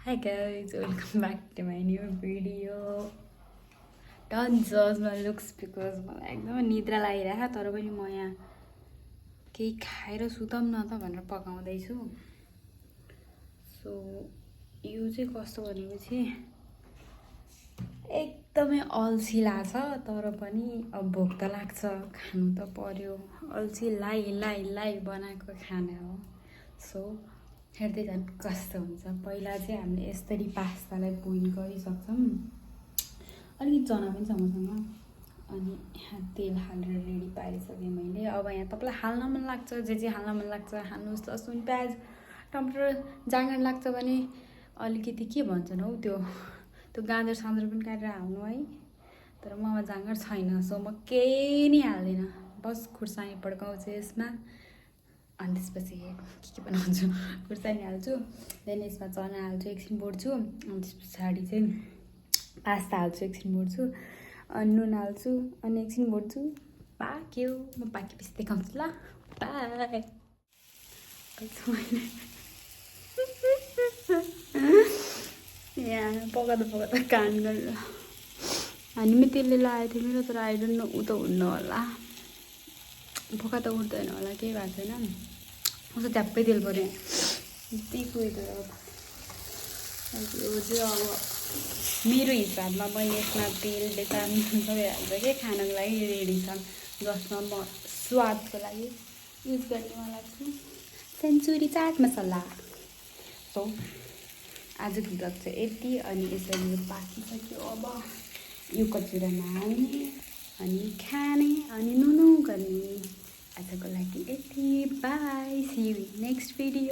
Hi guys, welcome back to my new video. Don't judge my looks because मलाई एकदमै निद्रा लागिरहेको तर पनि म यहाँ केही खाएर सुतम न त भनेर पकाउँदैछु. सो यो चाहिँ कस्तो भनेपछि एकदमै अल्छी लाग्छ तर पनि अब भोक त लाग्छ, खानु त पर्यो. अल्छी लाई बनाएको खाना हो. सो हेर्दै जानु कस्तो हुन्छ. पहिला चाहिँ हामीले यसरी पास्तालाई बोइल गरिसक्छौँ. अलिकति चना पनि छ मसँग. अनि यहाँ तेल हालेर रेडी पारिसकेँ मैले. अब यहाँ तपाईँलाई हाल्न मन लाग्छ जे हाल्न मन लाग्छ हाल्नुहोस्. लसुन प्याज टमाटर जाँगर लाग्छ भने अलिकति के भन्छन् हौ त्यो गाजर साँजर पनि काटेर हाल्नु है. तर ममा जाँगर छैन सो म केही नै हाल्दिनँ. बस खुर्सानी पड्काउँछु यसमा. अनि त्यसपछि के बनाउँछु खुर्सानी हाल्छु. देन यसमा चना हाल्छु, एकछिन बोड्छु. अनि त्यस पछाडि चाहिँ पास्ता हाल्छु, एकछिन बोड्छु. अनि नुन हाल्छु अनि एकछिन बोड्छु. पाक्यो. म पाकेपछि देखाउँछु ल. बाई. यहाँ पकाउँदा कान गरेर हामी पनि त्यसले लगाएको थियो मेरो. तर आई डोन्ट नो ऊ त हुन्न होला, पकाउँदा उठ्दैन होला, केही भएको छैन. उसो झ्याप्पै तेल पऱ्यो त्यही कुहिँदैन. यो चाहिँ अब मेरो हिसाबमा म यसमा तेल बेसार सबै हाल्छ कि खानको लागि रेडी छ. जसमा म स्वादको लागि युज गर्नेवाला छु सेन्चुरी चाट मसला. सो आजको भ्लग चाहिँ यति. अनि यसरी यो पाकिसक्यो. अब यो कचुरामा हाल्ने अनि खाने अनि नुनु गर्ने. आजको लागि यति. Bye. See you in next video.